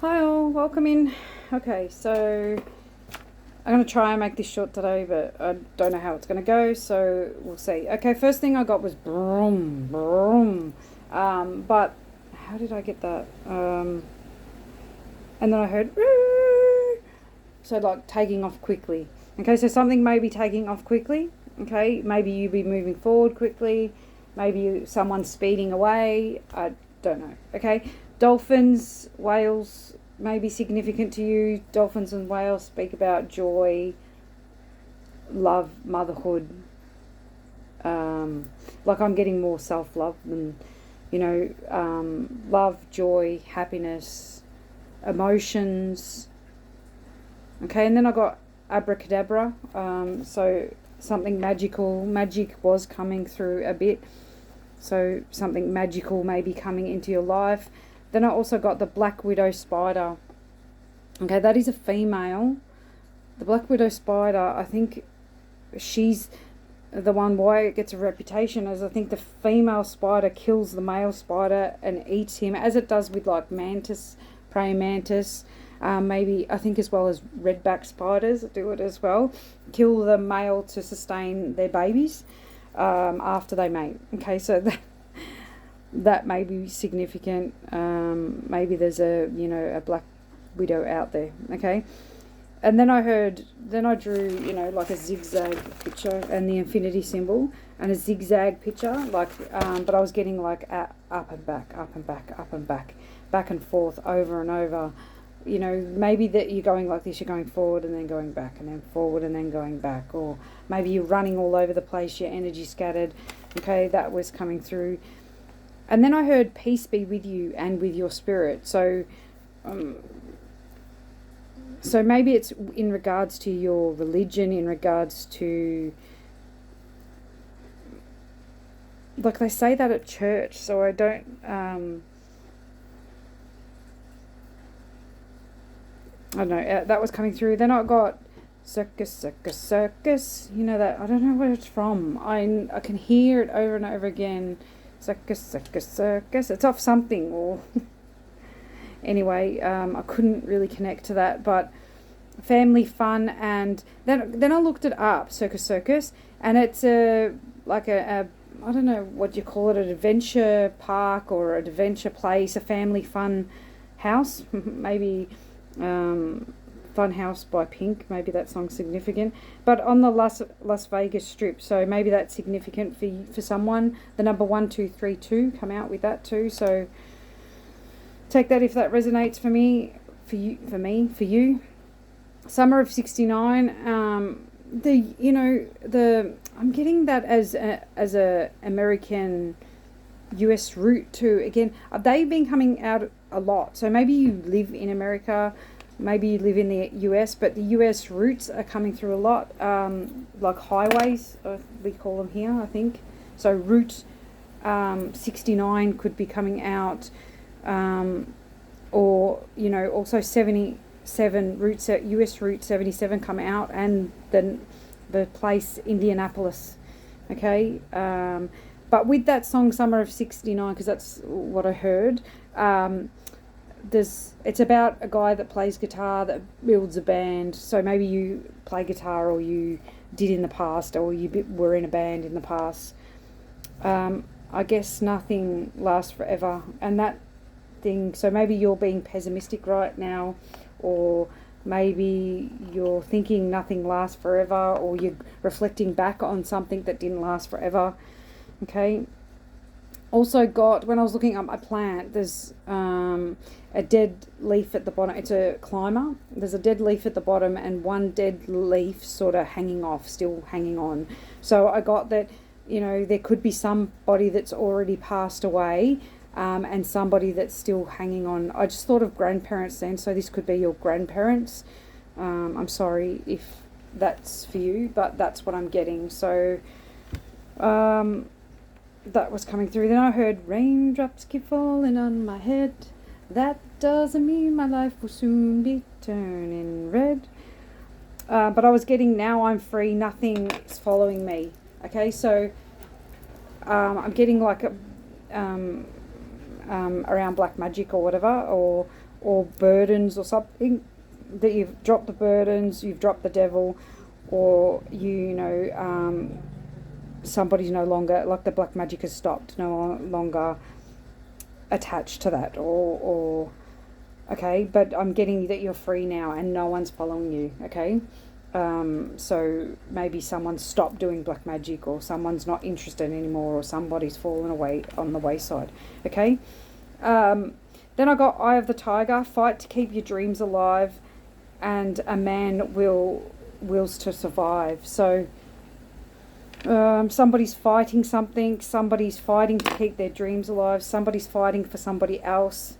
Hi all, welcome in. Okay, so I'm going to try and make this short today, but I don't know how it's going to go, so we'll see. Okay, first thing I got was broom, broom. But how did I get that? And then I heard, so like taking off quickly. Okay, so something may be taking off quickly. Okay, maybe you be moving forward quickly. Maybe someone's speeding away. I don't know. Okay, dolphins, whales may be significant to you. Dolphins and whales speak about joy, love, motherhood. Like I'm getting more self-love than, love, joy, happiness, emotions. Okay, and then I got abracadabra. So something magical. Magic was coming through a bit. So something magical may be coming into your life. Then I also got the black widow spider. Okay, that is a female. The black widow spider, I think she's the one why it gets a reputation, as I think the female spider kills the male spider and eats him, as it does with like mantis, praying mantis. Maybe I think as well as redback spiders do it as well. Kill the male to sustain their babies after they mate. Okay, so that may be significant. Maybe there's a black widow out there. Okay, and then I drew like a zigzag picture and the infinity symbol and a zigzag picture, like but I was getting like up and back, up and back, up and back, back and forth, over and over. Maybe that you're going like this, you're going forward and then going back and then forward and then going back, or maybe you're running all over the place, your energy scattered. Okay, that was coming through. And then I heard peace be with you and with your spirit. So maybe it's in regards to your religion, in regards to, like they say that at church, so I don't, I don't know, that was coming through. Then I got circus, circus, circus. That, I don't know where it's from. I can hear it over and over again. Circus, circus, circus. It's off something, or anyway, I couldn't really connect to that, but family fun. And then I looked it up, circus, circus, and it's a I don't know what you call it, an adventure park or an adventure place, a family fun house, maybe. Fun House by Pink, maybe that song's significant, but on the Las Vegas Strip, so maybe that's significant for someone. The number 1232 come out with that too, so take that if that resonates for you. Summer of 69. I'm getting that as a American US route too. Again, they've been coming out a lot, so maybe you live in America, maybe you live in the US, but the US routes are coming through a lot, like highways, we call them here, I think. So route 69 could be coming out, or also 77 routes, US route 77 come out, and then the place Indianapolis. Okay, but with that song Summer of 69, because that's what I heard, it's about a guy that plays guitar, that builds a band. So maybe you play guitar, or you did in the past, or you were in a band in the past. I guess nothing lasts forever, and that thing, so maybe you're being pessimistic right now, or maybe you're thinking nothing lasts forever, or you're reflecting back on something that didn't last forever. Okay. Also got, when I was looking up my plant, there's a dead leaf at the bottom. It's a climber. There's a dead leaf at the bottom and one dead leaf sort of hanging off, still hanging on. So I got that, there could be somebody that's already passed away, and somebody that's still hanging on. I just thought of grandparents then, so this could be your grandparents. I'm sorry if that's for you, but that's what I'm getting. So that was coming through. Then I heard raindrops keep falling on my head. That doesn't mean my life will soon be turning red. But I was getting, now I'm free, nothing is following me. Okay, so I'm getting like a around black magic or whatever, or or burdens or something, that you've dropped the burdens, you've dropped the devil, or somebody's no longer, like the black magic has stopped, no longer attached to that, or okay, but I'm getting that you're free now and no one's following you, okay? So maybe someone's stopped doing black magic, or someone's not interested anymore, or somebody's fallen away on the wayside, okay? Then I got Eye of the Tiger, fight to keep your dreams alive, and a man wills to survive. So somebody's fighting something, somebody's fighting to keep their dreams alive, somebody's fighting for somebody else,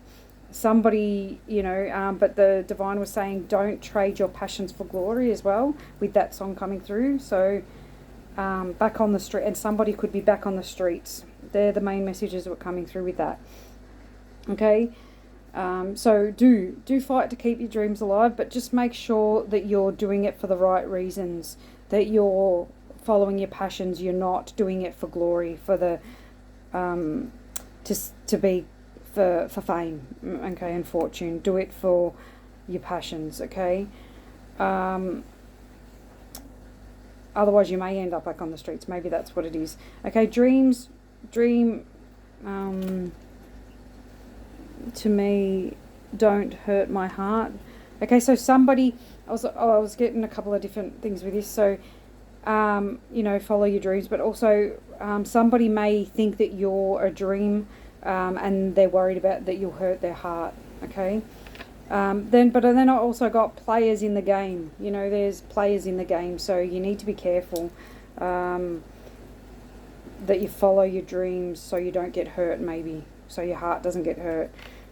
somebody, but the divine was saying don't trade your passions for glory as well, with that song coming through. So back on the street, and somebody could be back on the streets. They're the main messages that were coming through with that. Okay, so do fight to keep your dreams alive, but just make sure that you're doing it for the right reasons, that you're following your passions, you're not doing it for glory, for the to be for fame, okay, and fortune. Do it for your passions, okay? Otherwise you may end up back on the streets. Maybe that's what it is. Okay, dream to me don't hurt my heart. Okay, so somebody, I was getting a couple of different things with this. So follow your dreams, but also somebody may think that you're a dream, and they're worried about that you'll hurt their heart, okay? Then I also got players in the game. There's players in the game, so you need to be careful that you follow your dreams so you don't get hurt, maybe, so your heart doesn't get hurt.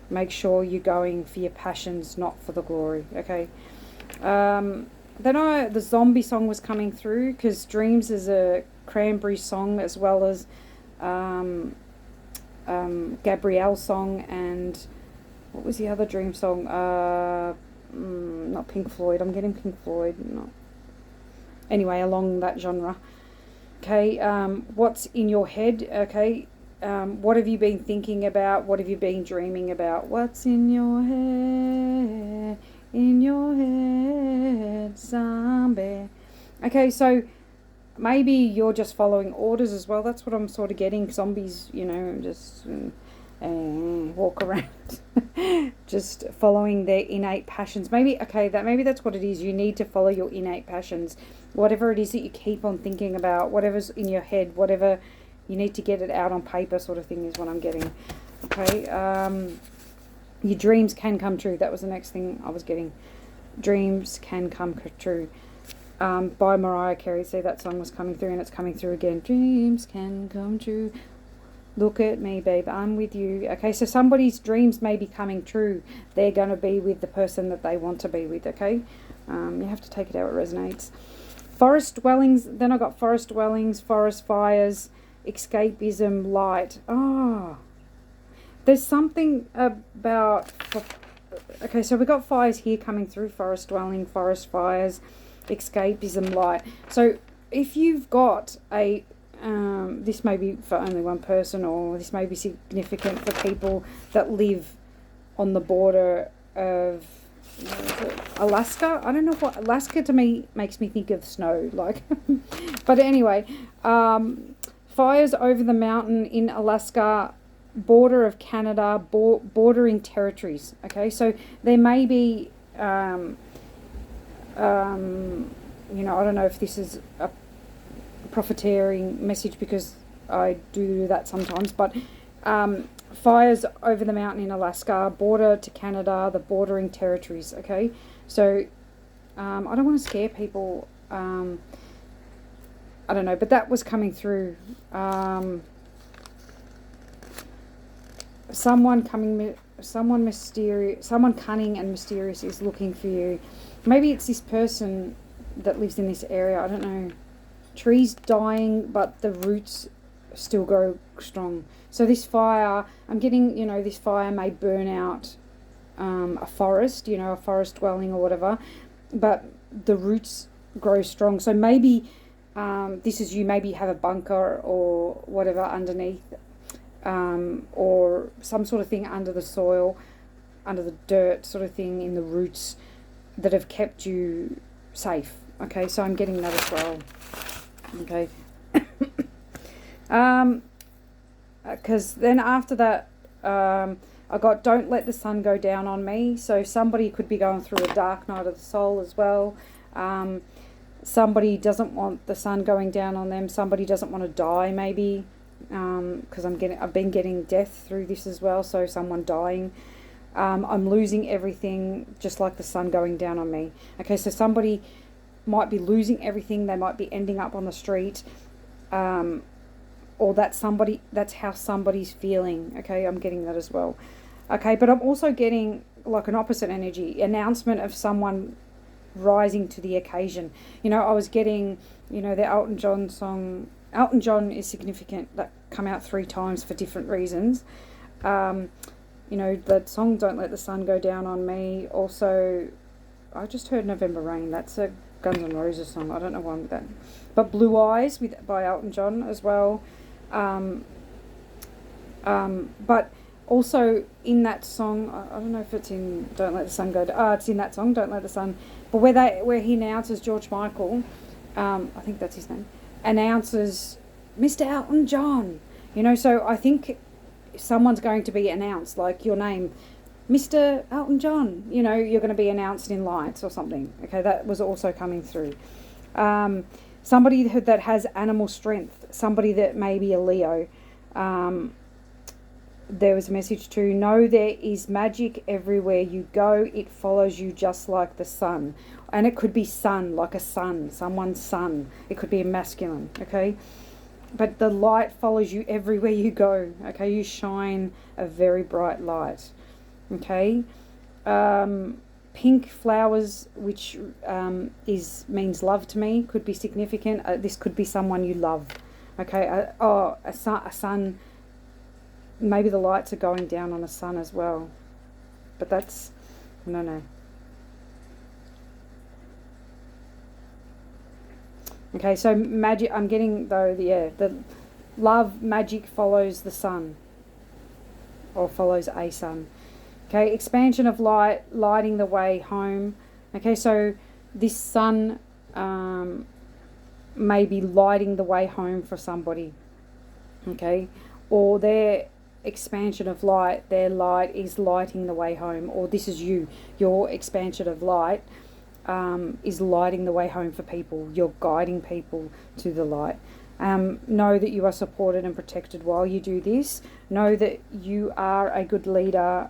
Make sure you're going for your passions, not for the glory, okay? Then the zombie song was coming through, because Dreams is a Cranberry song, as well as Gabrielle's song, and what was the other Dream song? Not Pink Floyd. I'm getting Pink Floyd. Not. Anyway, along that genre. Okay, what's in your head? Okay, what have you been thinking about? What have you been dreaming about? What's in your head? In your head, zombie. Okay, so maybe you're just following orders as well. That's what I'm sort of getting. Zombies, just walk around just following their innate passions. Maybe that's what it is. You need to follow your innate passions. Whatever it is that you keep on thinking about, whatever's in your head, whatever, you need to get it out on paper, sort of thing, is what I'm getting. Okay, your dreams can come true. That was the next thing I was getting. Dreams can come true. By Mariah Carey. See, that song was coming through, and it's coming through again. Dreams can come true. Look at me, babe. I'm with you. Okay, so somebody's dreams may be coming true. They're going to be with the person that they want to be with, okay? You have to take it how it resonates. Forest dwellings. Then I got forest dwellings, forest fires, escapism, light. Oh, there's something about... Okay, so we got fires here coming through. Forest dwelling, forest fires, escapism, light. So if you've got a... this may be for only one person, or this may be significant for people that live on the border of Alaska. I don't know what Alaska to me makes me think of snow, like. But anyway, fires over the mountain in Alaska, border of Canada, bordering territories. Okay, so there may be, I don't know if this is a profiteering message, because I do that sometimes, but fires over the mountain in Alaska, border to Canada, the bordering territories. Okay, so I don't want to scare people. I don't know, but that was coming through. Someone mysterious, someone cunning and mysterious is looking for you. Maybe it's this person that lives in this area. I don't know. Trees dying, but the roots still grow strong. So this fire, I'm getting, this fire may burn out a forest, a forest dwelling or whatever, but the roots grow strong. So maybe this is you maybe have a bunker or whatever underneath, or some sort of thing under the soil, under the dirt sort of thing, in the roots that have kept you safe. Okay, so I'm getting that as well. Okay. Because then after that, I got don't let the sun go down on me. So somebody could be going through a dark night of the soul as well. Somebody doesn't want the sun going down on them. Somebody doesn't want to die, maybe, because I've been getting death through this as well. So someone dying. I'm losing everything, just like the sun going down on me. Okay, so somebody might be losing everything. They might be ending up on the street, or that's how somebody's feeling. Okay, I'm getting that as well. Okay, but I'm also getting like an opposite energy, announcement of someone rising to the occasion. You know, I was getting, you know, the Elton John song. Elton John is significant. That come out 3 times for different reasons. You know, that song Don't Let the Sun Go Down on Me. Also, I just heard November Rain. That's a Guns N' Roses song. I don't know why I'm with that. But Blue Eyes by Elton John as well. But also in that song, I don't know if it's in Don't Let the Sun Go Down. It's in that song, Don't Let the Sun. But where he announces George Michael, I think that's his name, announces Mr. Elton John. You know, so I think someone's going to be announced, like your name, Mr. Elton John. You know, you're going to be announced in lights or something. Okay, that was also coming through. Somebody that has animal strength, somebody that may be a Leo. There was a message to know there is magic everywhere you go. It follows you just like the sun. And it could be sun, like a sun, someone's sun. It could be a masculine, okay? But the light follows you everywhere you go, okay? You shine a very bright light, okay? Pink flowers, which means love to me, could be significant. This could be someone you love, okay? A sun, maybe the lights are going down on a sun as well. But that's, no. Okay, so magic, I'm getting, though, the love, magic follows the sun, or follows a sun. Okay, expansion of light, lighting the way home. Okay, so this sun may be lighting the way home for somebody. Okay, or their expansion of light, their light is lighting the way home, or this is you, your expansion of light is lighting the way home for people. You're guiding people to the light. Know that you are supported and protected while you do this. Know that you are a good leader.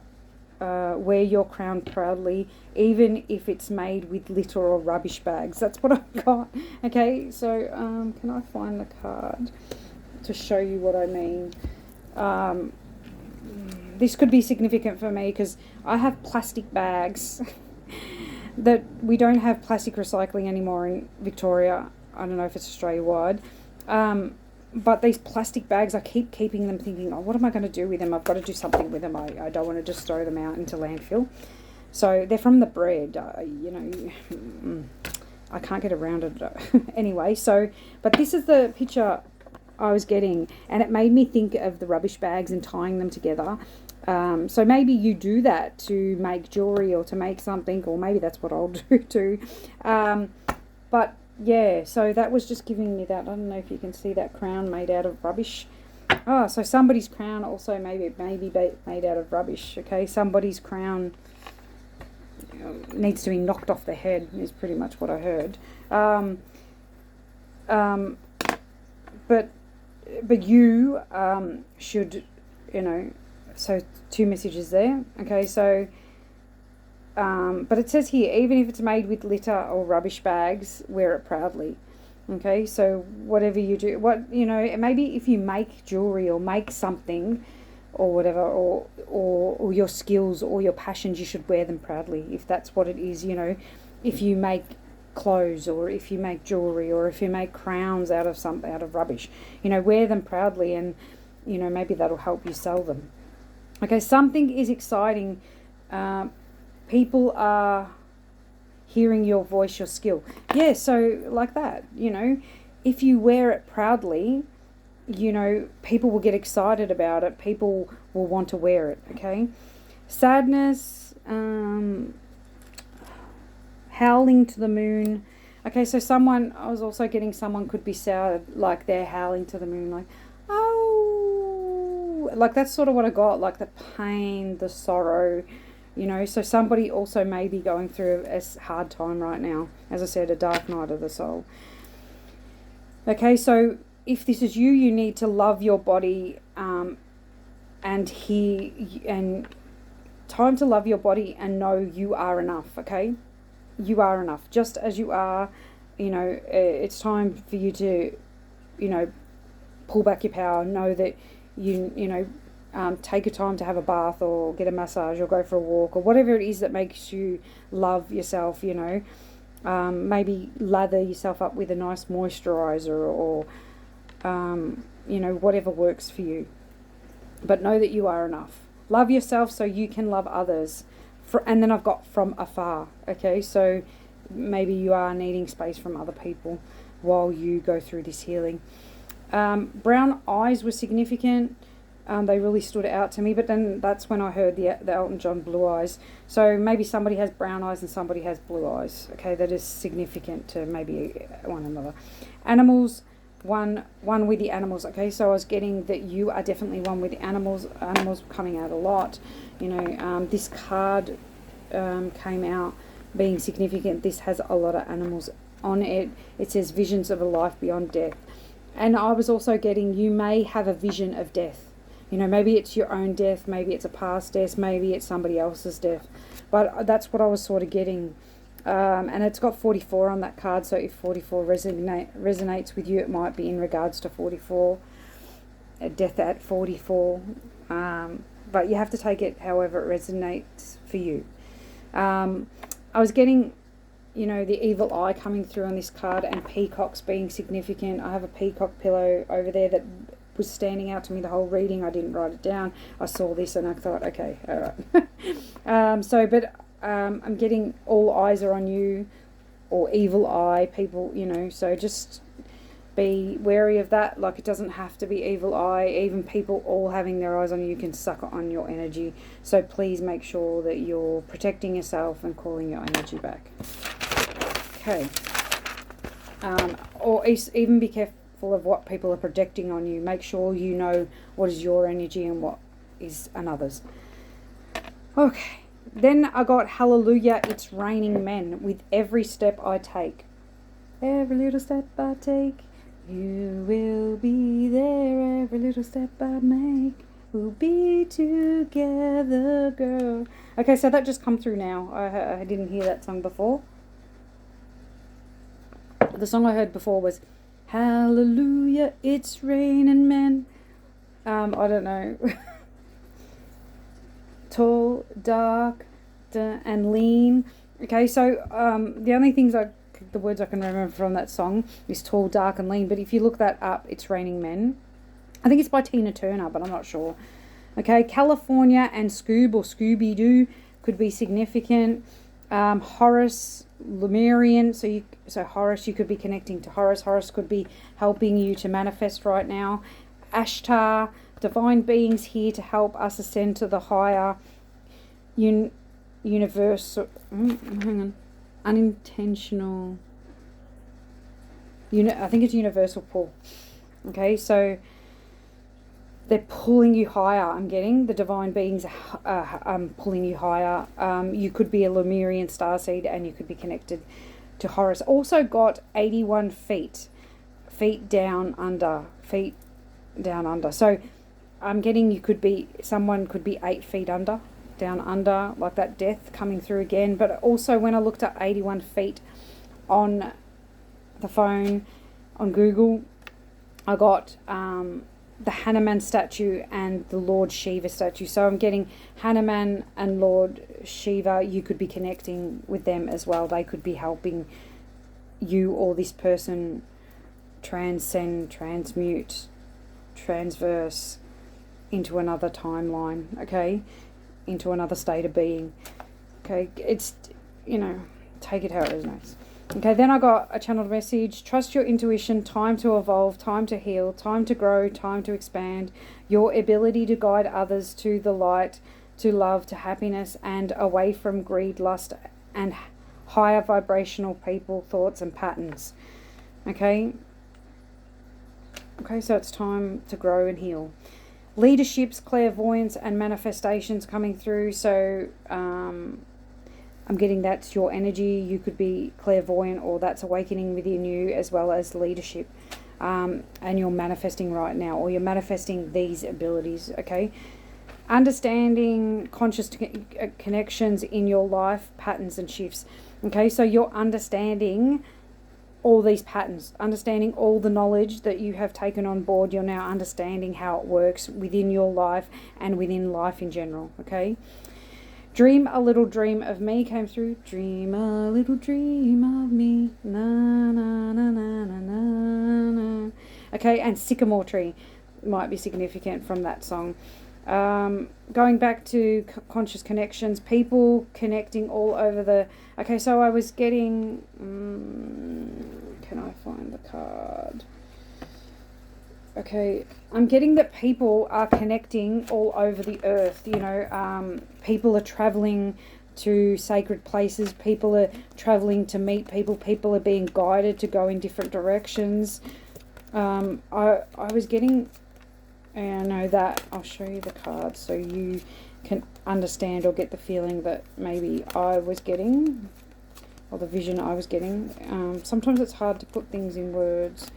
Wear your crown proudly, even if it's made with litter or rubbish bags. That's what I've got. Okay, so can I find the card to show you what I mean? This could be significant for me because I have plastic bags. That we don't have plastic recycling anymore in Victoria. I don't know if it's Australia-wide. But these plastic bags, I keep keeping them thinking, oh, what am I going to do with them? I've got to do something with them. I don't want to just throw them out into landfill. So they're from the bread. You know, I can't get around it. Anyway, so, but this is the picture I was getting, and it made me think of the rubbish bags and tying them together. So maybe you do that to make jewelry or to make something, or maybe that's what I'll do too. But yeah, so that was just giving me that. I don't know if you can see that crown made out of rubbish. Oh, so somebody's crown also maybe made out of rubbish. Okay, somebody's crown needs to be knocked off the head is pretty much what I heard. But you should, you know. So 2 messages there. Okay, so but it says here, even if it's made with litter or rubbish bags, wear it proudly. Okay, so whatever you do, maybe if you make jewelry or make something or whatever, or your skills or your passions, you should wear them proudly. If that's what it is, you know, if you make clothes or if you make jewelry or if you make crowns out of rubbish, you know, wear them proudly, and you know, maybe that'll help you sell them. Okay, something is exciting. People are hearing your voice, your skill. Yeah, so like that, you know, if you wear it proudly, you know, people will get excited about it. People will want to wear it, okay? Sadness, howling to the moon. Okay, so I was also getting someone could be sad, like they're howling to the moon, like, oh, like that's sort of what I got, like the pain, the sorrow, so somebody also may be going through a hard time right now. As I said, a dark night of the soul. Okay, so if this is you, you need to love your body, and time to love your body and know you are enough, okay? You are enough, just as you are. It's time for you to, pull back your power. Know that take your time to have a bath or get a massage or go for a walk or whatever it is that makes you love yourself, maybe lather yourself up with a nice moisturizer or, whatever works for you. But know that you are enough. Love yourself so you can love others. And then I've got from afar, okay? So maybe you are needing space from other people while you go through this healing. Brown eyes were significant. They really stood out to me, but then that's when I heard the Elton John Blue Eyes. So maybe somebody has brown eyes and somebody has blue eyes. Okay, that is significant to maybe one another. Animals, one with the animals. Okay, so I was getting that you are definitely one with the animals. Animals coming out a lot. This card came out being significant. This has a lot of animals on it. It says visions of a life beyond death. And I was also getting you may have a vision of death. Maybe it's your own death, maybe it's a past death, maybe it's somebody else's death. But that's what I was sort of getting. And it's got 44 on that card, so if 44 resonates with you, it might be in regards to 44, death at 44. But you have to take it however it resonates for you. I was getting, the evil eye coming through on this card and peacocks being significant. I have a peacock pillow over there that was standing out to me the whole reading. I didn't write it down. I saw this and I thought, okay, all right. I'm getting all eyes are on you, or evil eye, people, so just be wary of that. Like, it doesn't have to be evil eye. Even people all having their eyes on you can suck on your energy. So please make sure that you're protecting yourself and calling your energy back. Okay. Or even be careful of what people are projecting on you. Make sure you know what is your energy and what is another's. Okay. Then I got hallelujah, it's raining men with every step I take. Every little step I take, you will be there. Every little step I make, we'll be together, girl. Okay, so that just come through now. I didn't hear that song before. The song I heard before was hallelujah, it's raining men. I don't know. Tall, dark, and lean. Okay, so the only the words I can remember from that song is tall, dark, and lean. But if you look that up, it's raining men. I think it's by Tina Turner, but I'm not sure. Okay, California and Scoob or Scooby-Doo could be significant. Horus, Lemurian. So Horus, you could be connecting to Horus. Horus could be helping you to manifest right now. Ashtar, divine beings here to help us ascend to the higher universal. Hang on, unintentional. I think it's universal pull. Okay, so they're pulling you higher. I'm getting the divine beings pulling you higher. You could be a Lemurian starseed and you could be connected to Horus. Also got 81 feet down under. So I'm getting someone could be 8 feet down under, like that death coming through again. But also when I looked up 81 feet on the phone, on Google, I got the Hanuman statue and the Lord Shiva statue. So I'm getting Hanuman and Lord Shiva. You could be connecting with them as well. They could be helping you or this person transcend, transmute, transverse into another timeline, okay? Into another state of being. Okay, it's, take it how it resonates. Okay, then I got a channeled message. Trust your intuition, time to evolve, time to heal, time to grow, time to expand. Your ability to guide others to the light to love, to happiness, and away from greed, lust, and higher vibrational people, thoughts, and patterns. Okay? Okay, so it's time to grow and heal. Leaderships, clairvoyance, and manifestations coming through. So I'm getting that's your energy. You could be clairvoyant, or that's awakening within you, as well as leadership. And you're manifesting right now, or you're manifesting these abilities. Okay? Understanding conscious connections in your life, patterns and shifts. Okay, so you're understanding all these patterns, understanding all the knowledge that you have taken on board. You're now understanding how it works within your life and within life in general. Okay, dream a little dream of me came through. Dream a little dream of me, na na na na na na na. Okay, and sycamore tree might be significant from that song. Going back to conscious connections, people connecting all over the... Okay, so I was getting... can I find the card? Okay, I'm getting that people are connecting all over the earth. You know, people are traveling to sacred places. People are traveling to meet people. People are being guided to go in different directions. I was getting... And I know that I'll show you the card so you can understand or get the feeling that maybe I was getting, or the vision I was getting. Sometimes it's hard to put things in words,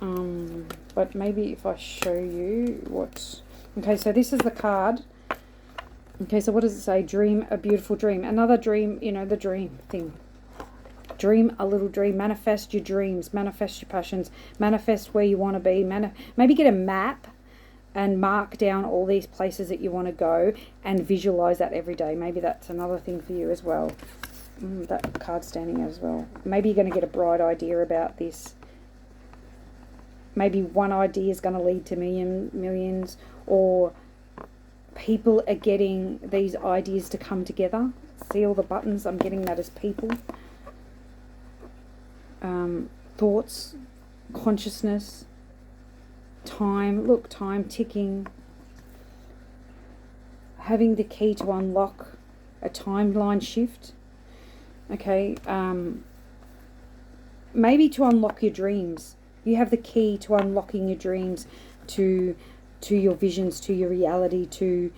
but maybe if I show you what's... Okay, so this is the card. Okay, so what does it say? Dream a beautiful dream. Another dream, you know, the dream thing. Dream a little dream. Manifest your dreams. Manifest your passions. Manifest where you want to be. Maybe get a map and mark down all these places that you want to go and visualize that every day. Maybe that's another thing for you as well. That card standing as well. Maybe you're going to get a bright idea about this. Maybe one idea is going to lead to millions, or people are getting these ideas to come together. See all the buttons? I'm getting that as people. Thoughts, consciousness, time. Look, time ticking. Having the key to unlock a timeline shift. Okay, maybe to unlock your dreams. You have the key to unlocking your dreams, to your visions, to your reality, to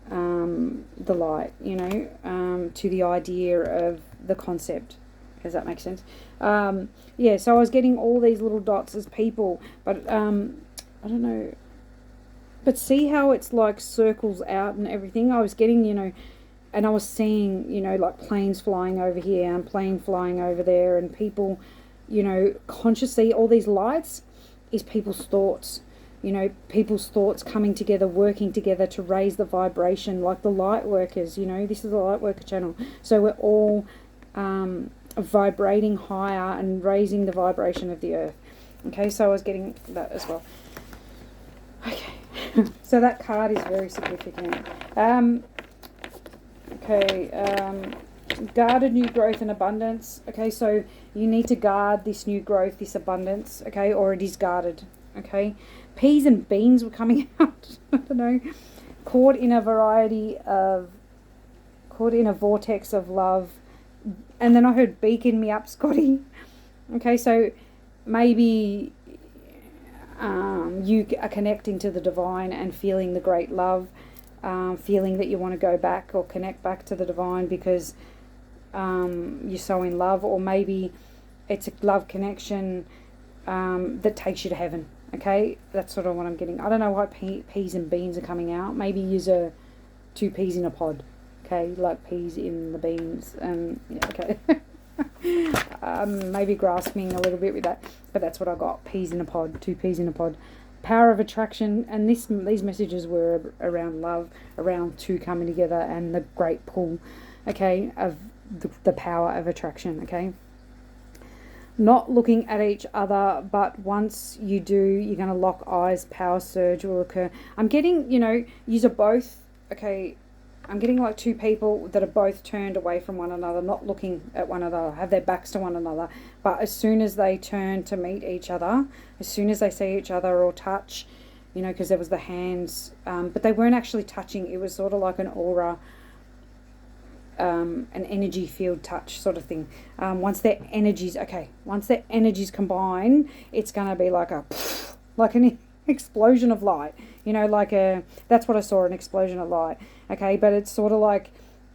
the light, you know, to the idea of the concept. Does that make sense? Yeah, so I was getting all these little dots as people, but I don't know. But see how it's like circles out and everything? I was getting, you know, and I was seeing, you know, like planes flying over here and plane flying over there, and people, you know, consciously, all these lights is people's thoughts. You know, people's thoughts coming together, working together to raise the vibration, like the light workers, you know. This is the light worker channel. So we're all vibrating higher and raising the vibration of the earth. Okay, so I was getting that as well. Okay, so that card is very significant. Guarded new growth and abundance. Okay, so you need to guard this new growth, this abundance, okay, or it is guarded, okay. Peas and beans were coming out. I don't know. Caught in a vortex of love. And then I heard beacon me up, Scotty. Okay, so maybe you are connecting to the divine and feeling the great love, feeling that you want to go back or connect back to the divine because you're so in love, or maybe it's a love connection that takes you to heaven. Okay, that's sort of what I'm getting. I don't know why peas and beans are coming out. Maybe use two peas in a pod. Okay, like peas in the beans. Yeah, okay. Maybe grasping a little bit with that, but that's what I got. Peas in a pod, two peas in a pod. Power of attraction, and these messages were around love, around two coming together, and the great pull, okay, of the power of attraction, okay. Not looking at each other, but once you do, you're going to lock eyes, power surge will occur. I'm getting, you know, yous are both, okay, I'm getting like two people that are both turned away from one another, not looking at one another, have their backs to one another. But as soon as they turn to meet each other, as soon as they see each other or touch, you know, because there was the hands, but they weren't actually touching. It was sort of like an aura, an energy field touch sort of thing. Once their energies combine, it's going to be like like an explosion of light, you know, that's what I saw, an explosion of light. Okay, but it's sort of like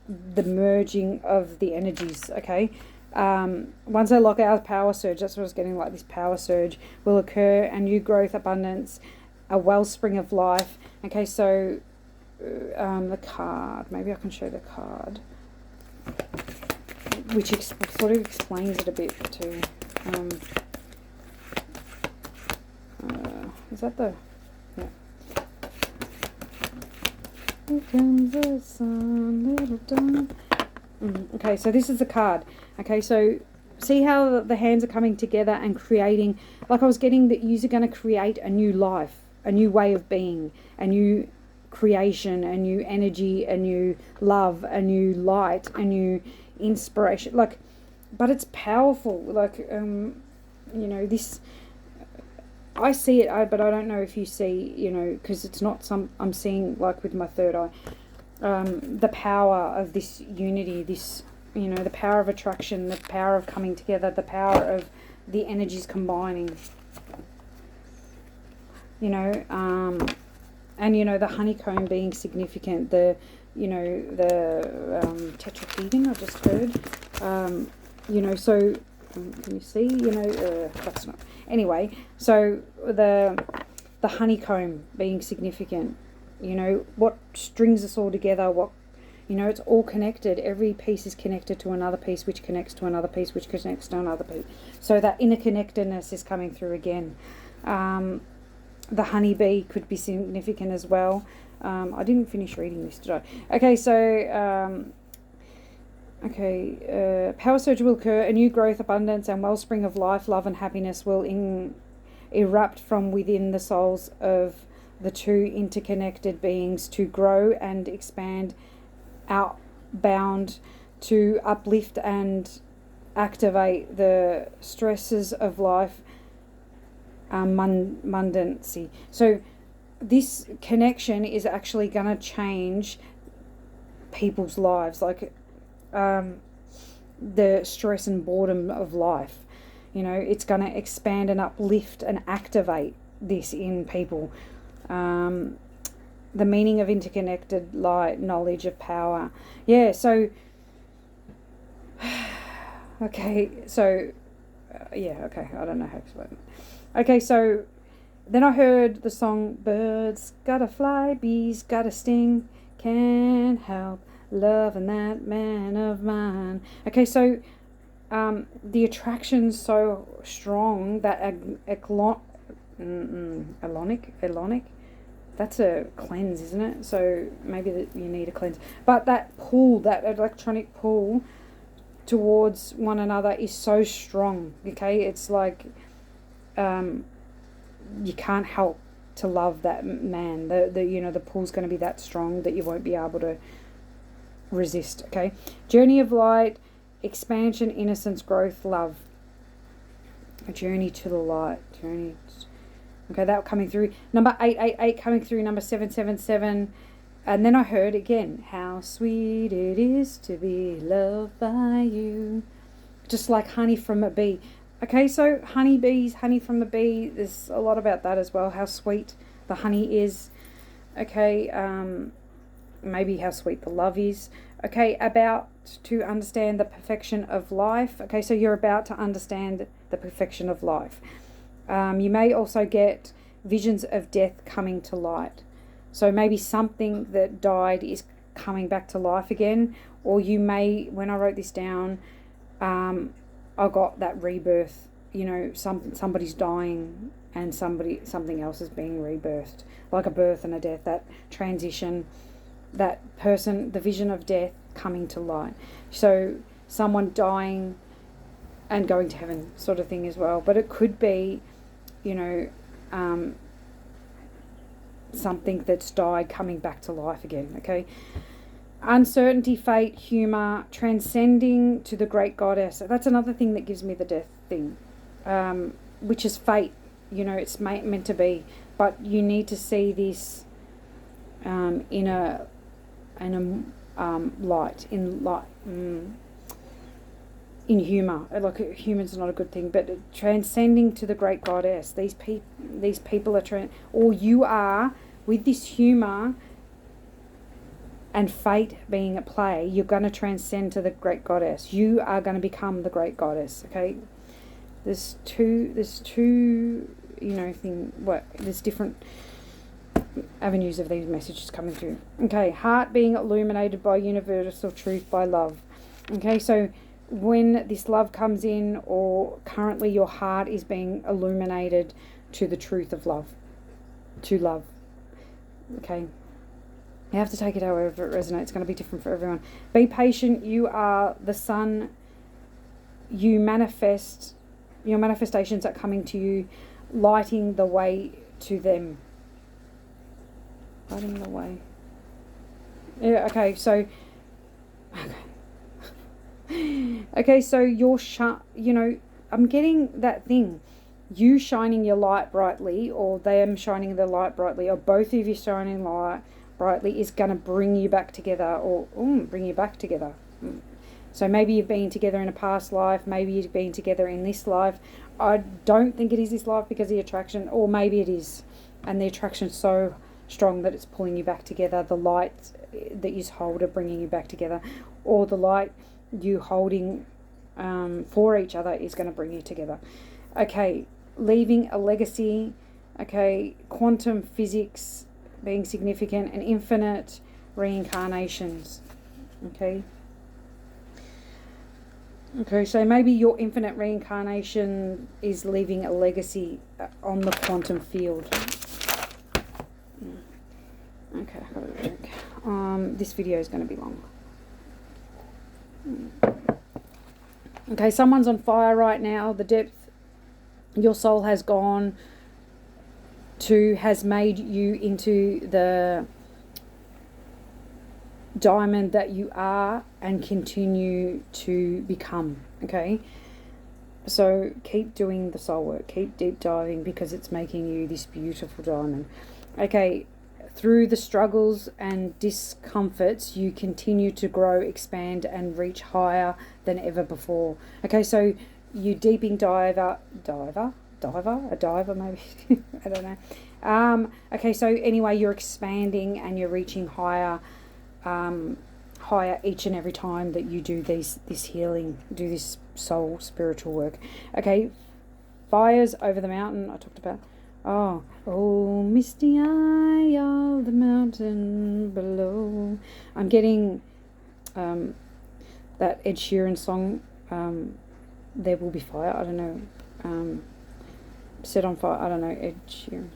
the merging of the energies. Okay, once they lock out, power surge, that's what I was getting, like this power surge will occur, a new growth, abundance, a wellspring of life. Okay, so the card, maybe I can show the card, which sort of explains it a bit too. Is that the... yeah. Here comes the sun, little dawn. Okay, so this is the card. Okay, so see how the hands are coming together and creating, like I was getting that you're going to create a new life, a new way of being, a new creation, a new energy, a new love, a new light, a new inspiration. Like, but it's powerful. Like, you know, this, I see it, but I don't know if you see, you know, because it's not I'm seeing like with my third eye, the power of this unity, this, you know, the power of attraction, the power of coming together, the power of the energies combining, you know, and, you know, the honeycomb being significant, the, you know, the tetrahedron I just heard, you know, so, can you see, you know, that's not, anyway, so the honeycomb being significant, you know, what strings us all together, what, you know, it's all connected. Every piece is connected to another piece, which connects to another piece, which connects to another piece. So that interconnectedness is coming through again. The honeybee could be significant as well. I didn't finish reading this, did I? Okay, so, power surge will occur. A new growth, abundance, and wellspring of life, love, and happiness will erupt from within the souls of the two interconnected beings to grow and expand outbound, to uplift and activate the stresses of life, mundancy. So this connection is actually going to change people's lives, like the stress and boredom of life. You know, it's going to expand and uplift and activate this in people. The meaning of interconnected light, knowledge of power. Yeah, so, okay, so, okay, I don't know how to explain it. Okay, so then I heard the song, birds gotta fly, bees gotta sting, can't help loving that man of mine. Okay, so the attraction's so strong that Elonic, that's a cleanse, isn't it? So maybe you need a cleanse. But that pull, that electronic pull towards one another is so strong, okay? It's like you can't help to love that man. You know, the pull's going to be that strong that you won't be able to resist, okay? Journey of light, expansion, innocence, growth, love. A journey to the light. Okay, that coming through. Number 888 coming through. Number 777. And then I heard again, how sweet it is to be loved by you. Just like honey from a bee. Okay, so honeybees, honey from the bee. There's a lot about that as well. How sweet the honey is. Okay, maybe how sweet the love is. Okay, about to understand the perfection of life. Okay, so you're about to understand the perfection of life. You may also get visions of death coming to light. So maybe something that died is coming back to life again. Or you may, when I wrote this down, I got that rebirth. You know, somebody's dying and something else is being rebirthed. Like a birth and a death, that transition, that person, the vision of death coming to light. So someone dying and going to heaven sort of thing as well. But it could be, you know, something that's died coming back to life again, okay? Uncertainty, fate, humour, transcending to the great goddess. That's another thing that gives me the death thing, which is fate. You know, it's meant to be but you need to see this in a light, in humour. Like, humour's not a good thing, but transcending to the great goddess. These people are or you are, with this humour and fate being at play, you're going to transcend to the great goddess. You are going to become the great goddess. Okay, there's two there's different avenues of these messages coming through. Okay, heart being illuminated by universal truth, by love. Okay, so when this love comes in, or currently your heart is being illuminated to the truth of love, to love. Okay, you have to take it however it resonates. It's going to be different for everyone. Be patient. You are the sun. You manifest. Your manifestations are coming to you, lighting the way to them. Lighting the way. Yeah, okay, so... Okay, so you're I'm getting that thing. You shining your light brightly, or them shining their light brightly, or both of you shining light brightly is going to bring you back together, or bring you back together. So maybe you've been together in a past life, maybe you've been together in this life. I don't think it is this life because of the attraction, or maybe it is, and the attraction's so strong that it's pulling you back together. The light that you hold are bringing you back together, or the light you holding for each other is going to bring you together. Okay, leaving a legacy. Okay, quantum physics being significant, and infinite reincarnations. Okay. Okay, so maybe your infinite reincarnation is leaving a legacy on the quantum field. Okay, I've got a drink. This video is going to be long. Okay, someone's on fire right now. The depth your soul has gone to has made you into the diamond that you are and continue to become. Okay, so keep doing the soul work, keep deep diving, because it's making you this beautiful diamond. Okay, through the struggles and discomforts, you continue to grow, expand, and reach higher than ever before. Okay, so you deeping diver maybe. I don't know. Okay, so anyway, you're expanding and you're reaching higher each and every time that you do this healing, do this soul spiritual work. Okay, fires over the mountain, I talked about. Oh, misty eye of the mountain below. I'm getting that Ed Sheeran song, There Will Be Fire. I don't know. Set on Fire. I don't know, Ed Sheeran.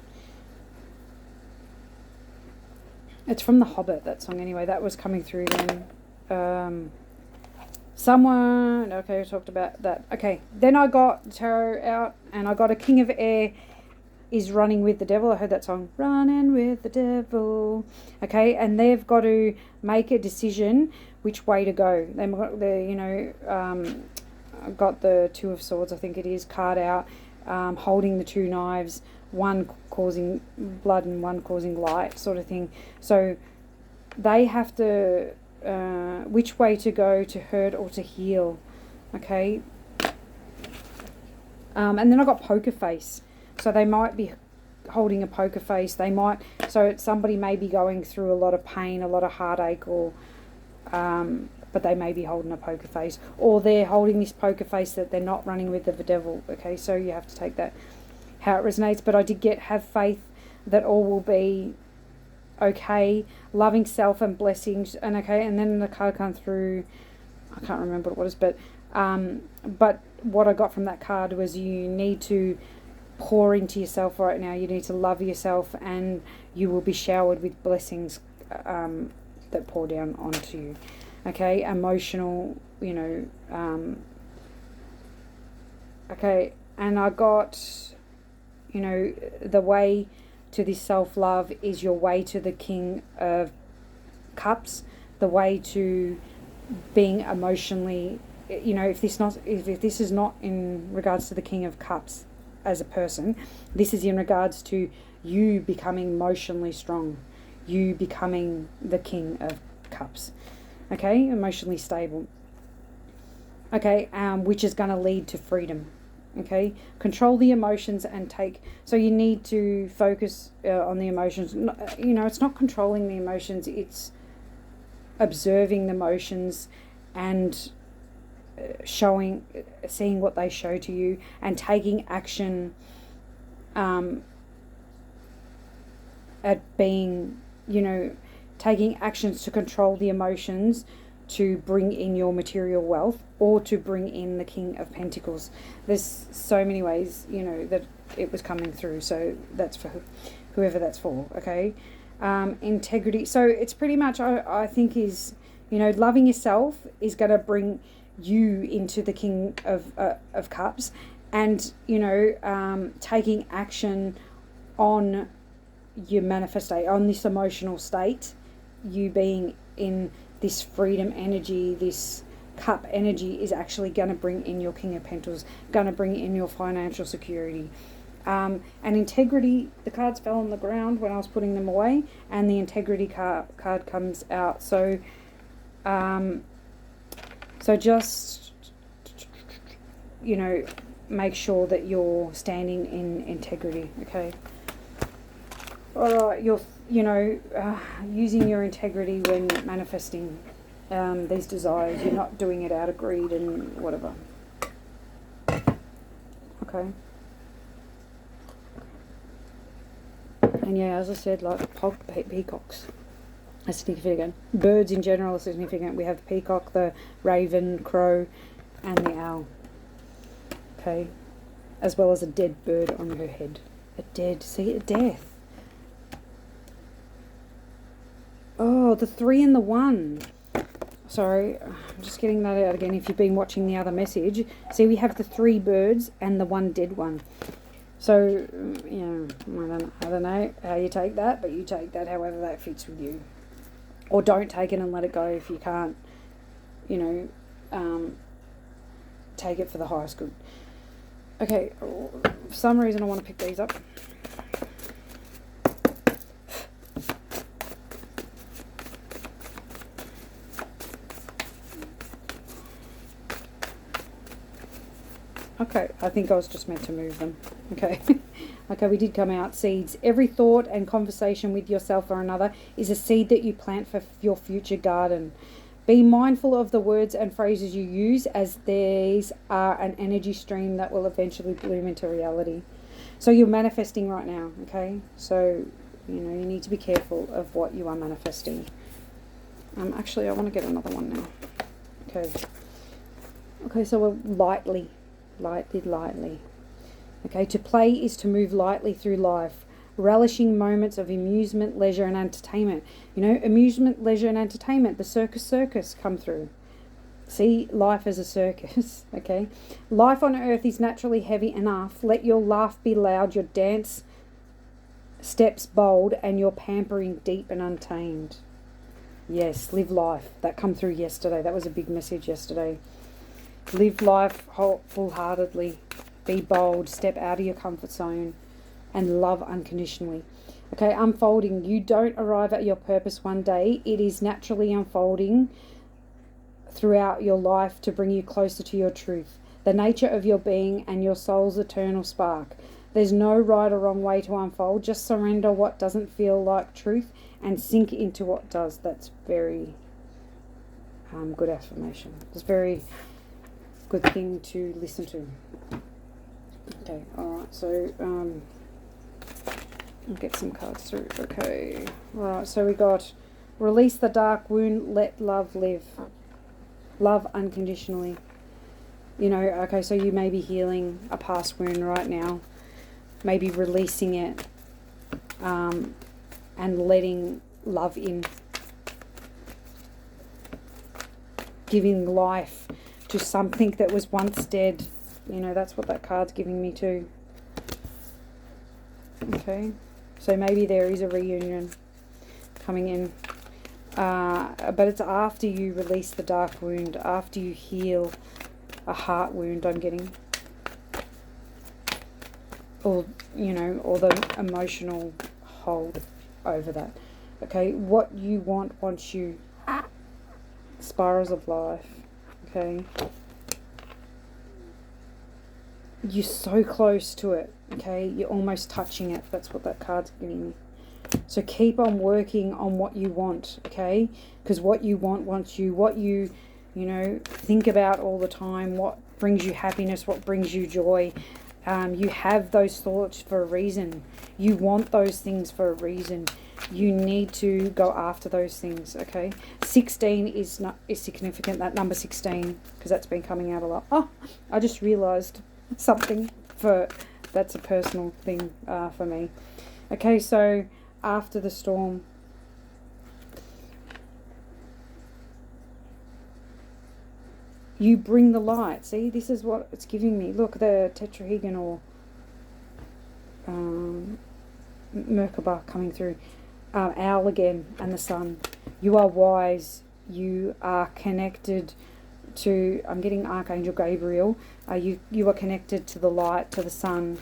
It's from The Hobbit, that song, anyway. That was coming through then. Someone... Okay, I talked about that. Okay, then I got the tarot out, and I got a King of Air is running with the devil. I heard that song, running with the devil. Okay, and they've got to make a decision which way to go. They've got got the Two of Swords, I think it is, card out, holding the two knives, one causing blood and one causing light, sort of thing. So they have to which way to go, to hurt or to heal. Okay, and then I got Poker Face. So they might be holding a poker face. Somebody may be going through a lot of pain, a lot of heartache, or but they may be holding a poker face, or they're holding this poker face that they're not running with the devil. Okay, so you have to take that how it resonates. But I did have faith that all will be okay, loving self and blessings, and okay. And then the card come through. I can't remember what it was, but what I got from that card was you need to pour into yourself right now. You need to love yourself, and you will be showered with blessings that pour down onto you. Okay, emotional, okay, and I got, the way to this self-love is your way to the King of Cups, the way to being emotionally, if this is not in regards to the King of Cups as a person, this is in regards to you becoming emotionally strong, you becoming the King of Cups, okay, emotionally stable, okay, which is going to lead to freedom, okay. Control the emotions and take, so you need to focus on the emotions. You know, it's not controlling the emotions, it's observing the emotions and seeing what they show to you and taking action at being, you know, taking actions to control the emotions to bring in your material wealth or to bring in the King of Pentacles. There's so many ways, you know, that it was coming through. So that's for whoever that's for, okay? Integrity. So it's pretty much, I think, is, you know, loving yourself is going to bring you into the King of Cups, and, you know, taking action on your manifestation, on this emotional state, you being in this freedom energy, this cup energy is actually going to bring in your King of Pentacles, going to bring in your financial security. And integrity, the cards fell on the ground when I was putting them away, and the integrity card comes out. So, so just, you know, make sure that you're standing in integrity, okay? Or you're, you know, using your integrity when manifesting these desires. You're not doing it out of greed and whatever. Okay. And yeah, as I said, like peacocks are significant. Birds in general are significant. We have the peacock, the raven, crow, and the owl. Okay. As well as a dead bird on her head. A death. Oh, the 3 and the 1. Sorry, I'm just getting that out again. If you've been watching the other message, see, we have the 3 birds and the 1 dead one. So, yeah, I don't know how you take that, but you take that however that fits with you. Or don't take it and let it go if you can't, you know, take it for the highest good. Okay, for some reason I want to pick these up. Okay, I think I was just meant to move them. Okay. Okay, we did come out. Seeds. Every thought and conversation with yourself or another is a seed that you plant for your future garden. Be mindful of the words and phrases you use, as these are an energy stream that will eventually bloom into reality. So you're manifesting right now, okay? So, you know, you need to be careful of what you are manifesting. Actually, I want to get another one now. Okay. Okay, so we're lightly. Okay, to play is to move lightly through life, relishing moments of amusement, leisure, and entertainment. You know, amusement, leisure, and entertainment. The circus come through. See life as a circus, okay? Life on earth is naturally heavy enough. Let your laugh be loud, your dance steps bold, and your pampering deep and untamed. Yes, live life. That come through yesterday. That was a big message yesterday. Live life full-heartedly. Be bold. Step out of your comfort zone. And love unconditionally. Okay, unfolding. You don't arrive at your purpose one day. It is naturally unfolding throughout your life to bring you closer to your truth, the nature of your being, and your soul's eternal spark. There's no right or wrong way to unfold. Just surrender what doesn't feel like truth and sink into what does. That's very good affirmation. It's very good thing to listen to. Okay, alright, so I'll get some cards through. Okay, alright, so we got release the dark wound, let love live. Love unconditionally. You know, okay, so you may be healing a past wound right now. Maybe releasing it and letting love in. Giving life to something that was once dead. You know, that's what that card's giving me too. Okay, so maybe there is a reunion coming in. But it's after you release the dark wound, after you heal a heart wound, I'm getting. or, you know, or the emotional hold over that. Okay, what you want once you, spirals of life. Okay, you're so close to it. Okay, you're almost touching it. That's what that card's giving me. So keep on working on what you want. Okay, because what you want wants you. What you know, think about all the time. What brings you happiness? What brings you joy? You have those thoughts for a reason. You want those things for a reason. You need to go after those things. Okay, 16 is significant. That number 16, because that's been coming out a lot. Oh, I just realized something that's a personal thing for me. Okay, so after the storm, you bring the light. See, this is what it's giving me. Look, the tetrahedron or Merkaba coming through. Owl again, and the sun. You are wise. You are connected to, I'm getting Archangel Gabriel. You are connected to the light, to the sun.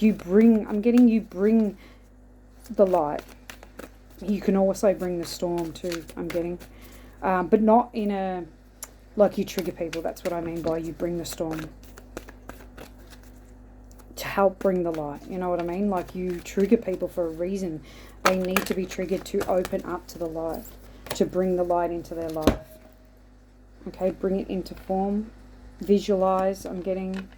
I'm getting you bring the light. You can also bring the storm too, I'm getting. But not in a, like you trigger people. That's what I mean by you bring the storm. To help bring the light. You know what I mean? Like you trigger people for a reason. They need to be triggered to open up to the light. To bring the light into their life. Okay, bring it into form. Visualize, I'm getting.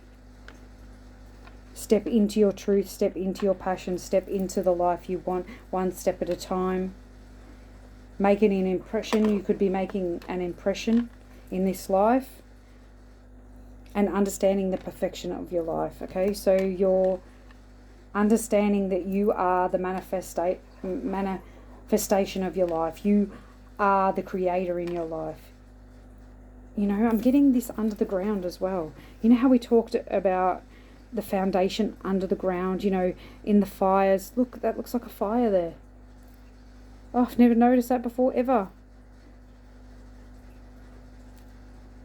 Step into your truth. Step into your passion. Step into the life you want. One step at a time. Making an impression. You could be making an impression in this life. And understanding the perfection of your life. Okay, so you're understanding that you are the manifestation of your life. You are the creator in your life. You know, I'm getting this under the ground as well. You know how we talked about the foundation under the ground, you know, in the fires. Look, that looks like a fire there. Oh, I've never noticed that before, ever.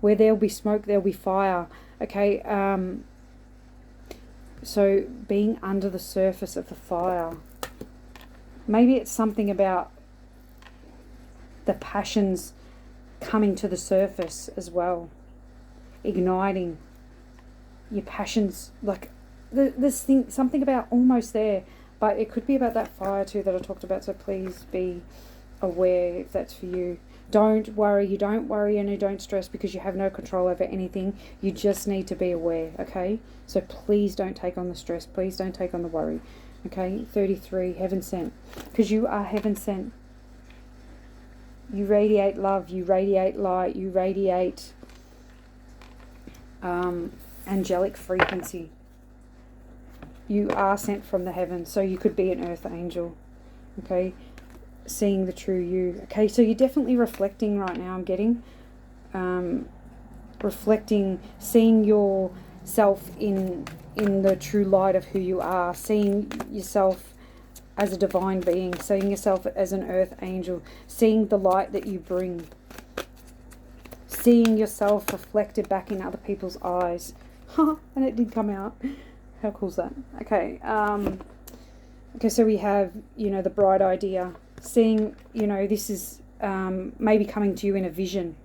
Where there'll be smoke, there'll be fire. Okay, so being under the surface of the fire. Maybe it's something about the passions coming to the surface as well. Igniting your passions, like this thing, something about almost there. But it could be about that fire too that I talked about, so please be aware if that's for you. Don't worry, you don't worry and you don't stress because you have no control over anything. You just need to be aware, okay? So please don't take on the stress. Please don't take on the worry, okay? 33, heaven sent. Because you are heaven sent. You radiate love, you radiate light, you radiate angelic frequency. You are sent from the heavens, so you could be an earth angel, okay? Seeing the true you. Okay, so you're definitely reflecting right now, I'm getting. Reflecting, seeing yourself in the true light of who you are, seeing yourself as a divine being, seeing yourself as an earth angel, seeing the light that you bring, seeing yourself reflected back in other people's eyes. And it did come out. How cool is that? Okay, okay, so we have, you know, the bright idea. Seeing, you know, this is maybe coming to you in a vision.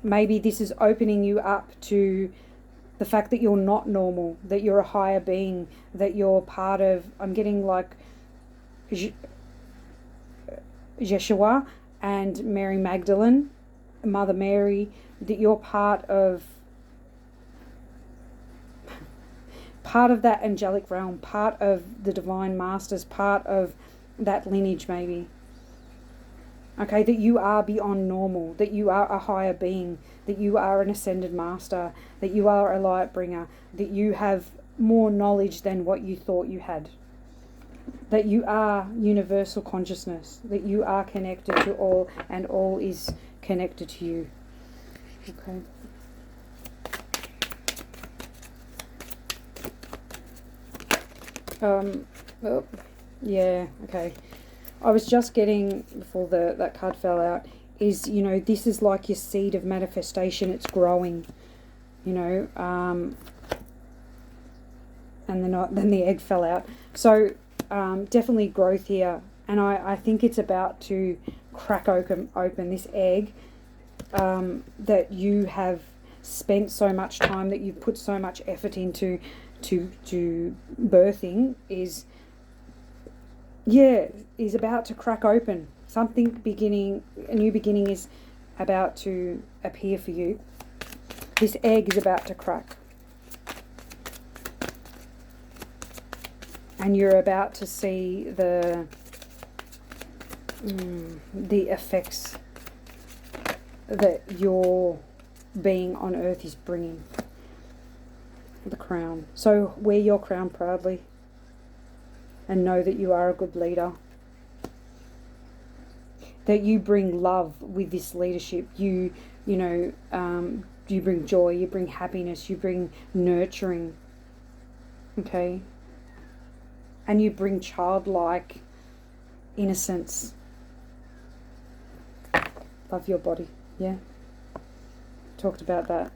Maybe this is opening you up to the fact that you're not normal, that you're a higher being, that you're part of, I'm getting like Yeshua and Mary Magdalene, Mother Mary, that you're part of that angelic realm, part of the divine masters, part of that lineage maybe. Okay, that you are beyond normal, that you are a higher being, that you are an ascended master, that you are a light bringer, that you have more knowledge than what you thought you had, that you are universal consciousness, that you are connected to all and all is connected to you. Okay. Oh, yeah, okay. I was just getting, before that card fell out, is, you know, this is like your seed of manifestation. It's growing, you know. and then the egg fell out. So definitely growth here, and I think it's about to crack open this egg that you have spent so much time, that you've put so much effort into to birthing, is about to crack open. Something beginning, a new beginning is about to appear for you. This egg is about to crack. And you're about to see the effects that your being on earth is bringing. The crown. So wear your crown proudly and know that you are a good leader. That you bring love with this leadership. You bring joy, you bring happiness, you bring nurturing. Okay? And you bring childlike innocence. Love your body. Yeah? Talked about that.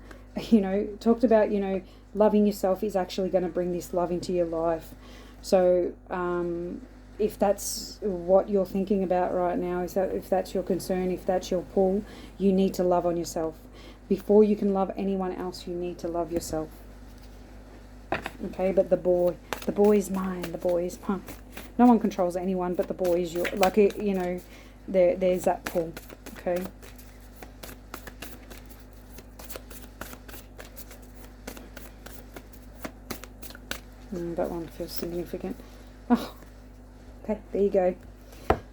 Loving yourself is actually going to bring this love into your life. So if that's what you're thinking about right now, if that's your concern, if that's your pull, you need to love on yourself. Before you can love anyone else, you need to love yourself. Okay, but the boy is mine, the boy is mine. No one controls anyone, but the boy is your, there's that pull. Okay. That one feels significant. Oh, okay, there you go.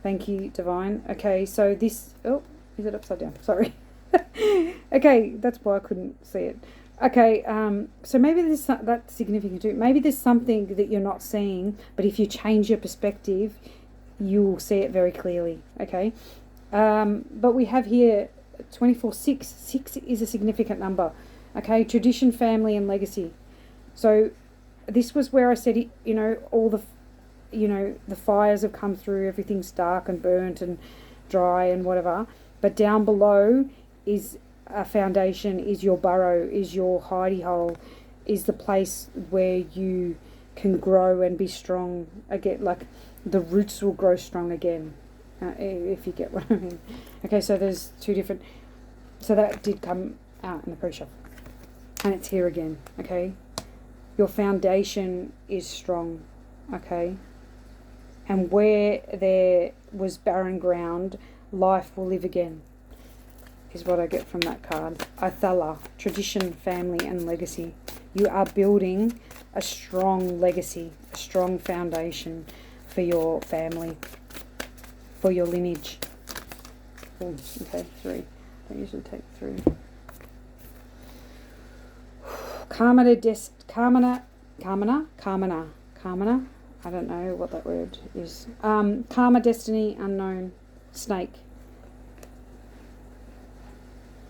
Thank you, Divine. Okay, so this... Oh, is it upside down? Sorry. Okay, that's why I couldn't see it. Okay, so maybe that's significant too. Maybe there's something that you're not seeing, but if you change your perspective, you'll see it very clearly. Okay, but we have here 24/6. 6 is a significant number. Okay, tradition, family, and legacy. So this was where I said, all the fires have come through, everything's dark and burnt and dry and whatever. But down below is a foundation, is your burrow, is your hidey hole, is the place where you can grow and be strong again. Like the roots will grow strong again, if you get what I mean. Okay, so there's two different. So that did come out in the pre-shuffle, and it's here again. Okay. Your foundation is strong, okay? And where there was barren ground, life will live again, is what I get from that card. Athala, tradition, family, and legacy. You are building a strong legacy, a strong foundation for your family, for your lineage. Oh, okay, 3. I usually take 3. Kamana. I don't know what that word is. Karma, destiny, unknown, snake.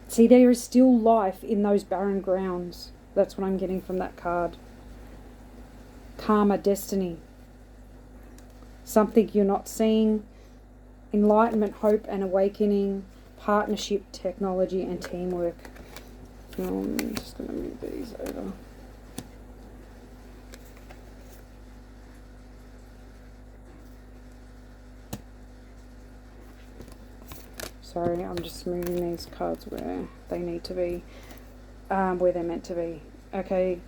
See, there is still life in those barren grounds. That's what I'm getting from that card. Karma, destiny. Something you're not seeing. Enlightenment, hope, and awakening. Partnership, technology, and teamwork. I'm just going to move these over. Sorry, I'm just moving these cards where they need to be, where they're meant to be. Okay.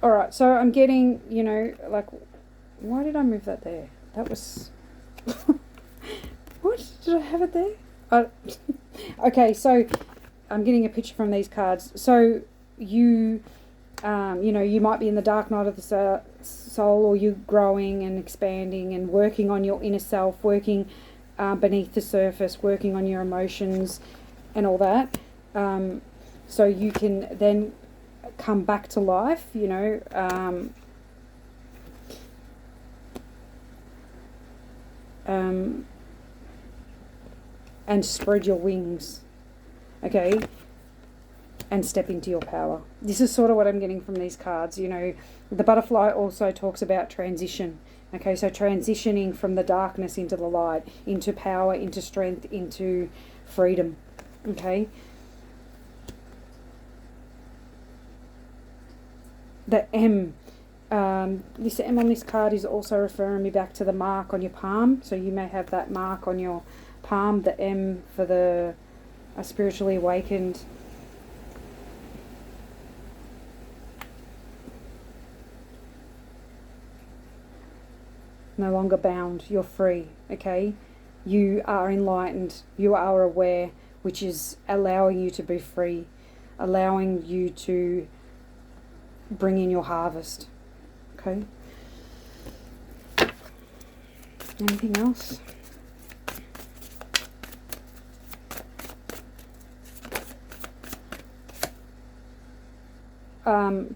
Alright, so I'm getting, why did I move that there? That was... What? Did I have it there? Okay, so... I'm getting a picture from these cards. So you might be in the dark night of the soul, or you're growing and expanding and working on your inner self, working beneath the surface, working on your emotions and all that. So you can then come back to life, and spread your wings. Okay, and step into your power. This is sort of what I'm getting from these cards. The butterfly also talks about transition. Okay, so transitioning from the darkness into the light, into power, into strength, into freedom. Okay. The M. This M on this card is also referring me back to the mark on your palm. So you may have that mark on your palm, the M for the spiritually awakened. No longer bound. You're free. Okay? You are enlightened. You are aware, which is allowing you to be free, allowing you to bring in your harvest. Okay? Anything else?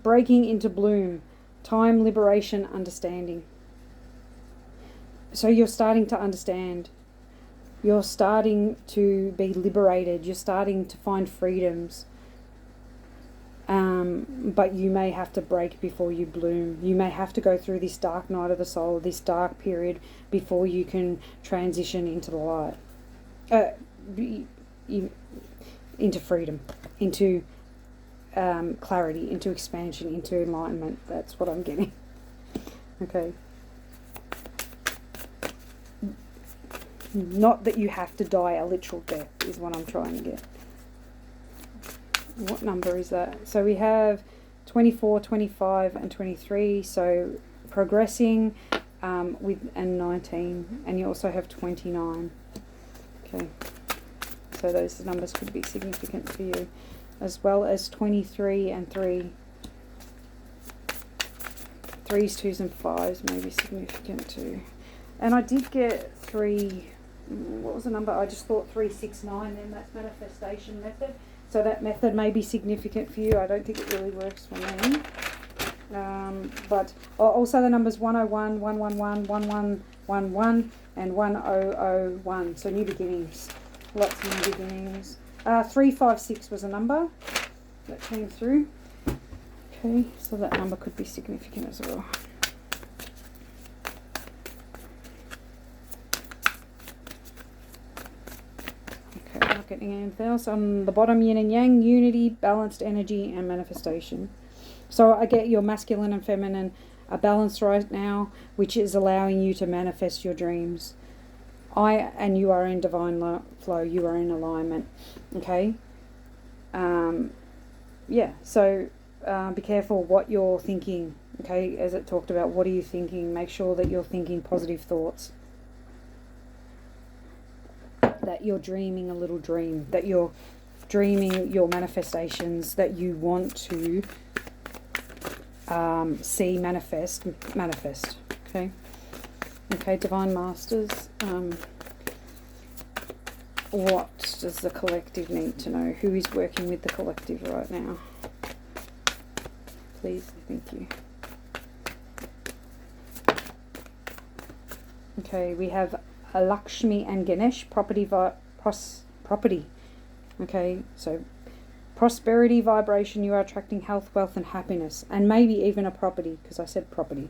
Breaking into bloom. Time, liberation, understanding. So you're starting to understand. You're starting to be liberated. You're starting to find freedoms. But you may have to break before you bloom. You may have to go through this dark night of the soul, this dark period, before you can transition into the light. Into freedom, into clarity, into expansion, into enlightenment. That's what I'm getting. Okay. Not that you have to die a literal death is what I'm trying to get. What number is that? So we have 24, 25 and 23. So progressing with and 19. And you also have 29. Okay. So those numbers could be significant for you. As well as 23 and 3. 3s, 2s and 5s may be significant too. And I did get 3... What was the number? I just thought 369, then that's manifestation method. So that method may be significant for you. I don't think it really works for me. But also the numbers 101, 111, 1111 and 1001. So new beginnings. Lots of new beginnings. 356 was a number that came through. Okay, so that number could be significant as well. Getting anything else on the bottom? Yin and yang, unity, balanced energy and manifestation. So I get your masculine and feminine are balanced right now, which is allowing you to manifest your dreams. And you are in divine flow. You are in alignment. Okay. Yeah. So be careful what you're thinking. Okay, as it talked about, what are you thinking? Make sure that you're thinking positive thoughts. That you're dreaming a little dream, that you're dreaming your manifestations that you want to see manifest. Okay, Divine Masters. What does the collective need to know? Who is working with the collective right now? Please, thank you. Okay, we have Lakshmi and Ganesh, property. Okay, so prosperity, vibration, you are attracting health, wealth and happiness, and maybe even a property, because I said property.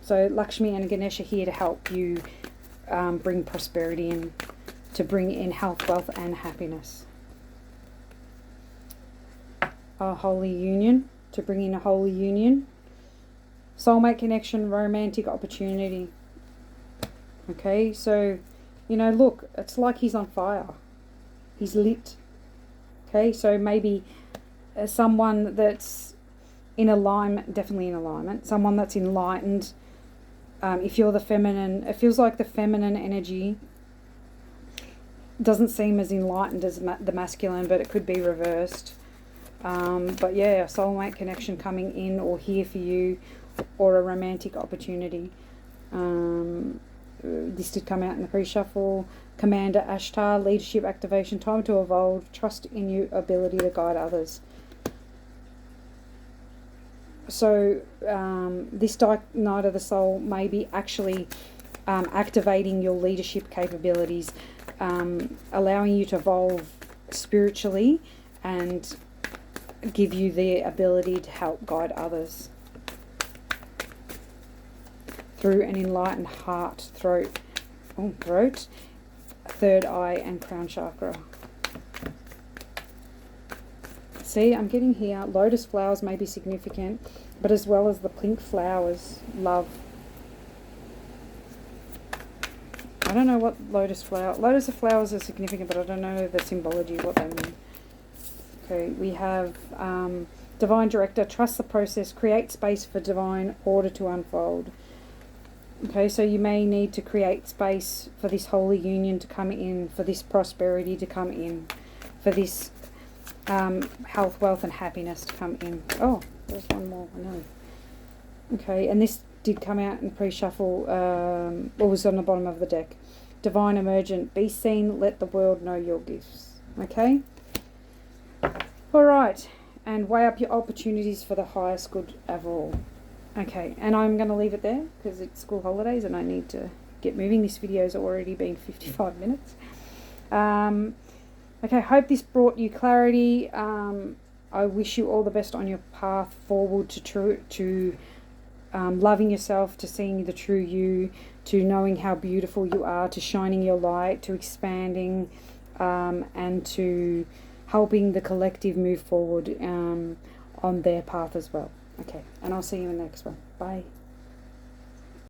So Lakshmi and Ganesh are here to help you bring prosperity in, to bring in health, wealth and happiness. A holy union, to bring in a holy union. Soulmate connection, romantic opportunity. Okay, so, look, it's like he's on fire. He's lit. Okay, so maybe someone that's in alignment, definitely in alignment, someone that's enlightened. If you're the feminine, it feels like the feminine energy doesn't seem as enlightened as the masculine, but it could be reversed. But yeah, a soulmate connection coming in or here for you, or a romantic opportunity. This did come out in the pre-shuffle. Commander Ashtar, leadership activation, time to evolve, trust in your ability to guide others. So this dark night of the soul may be actually activating your leadership capabilities, allowing you to evolve spiritually and give you the ability to help guide others through an enlightened heart, throat, third eye and crown chakra. See, I'm getting here, lotus flowers may be significant, but as well as the pink flowers, love. I don't know what lotus flowers are significant, but I don't know the symbology, what they mean. Okay, we have divine director, trust the process, create space for divine order to unfold. Okay, so you may need to create space for this holy union to come in, for this prosperity to come in, for this health, wealth and happiness to come in. Oh, there's one more, I know. Okay, and this did come out in pre-shuffle, or was on the bottom of the deck. Divine emergent, be seen, let the world know your gifts. Okay? Alright, and weigh up your opportunities for the highest good of all. Okay, and I'm going to leave it there because it's school holidays and I need to get moving. This video's already been 55 minutes. Okay, hope this brought you clarity. I wish you all the best on your path forward to loving yourself, to seeing the true you, to knowing how beautiful you are, to shining your light, to expanding, and to helping the collective move forward on their path as well. Okay, and I'll see you in the next one. Bye.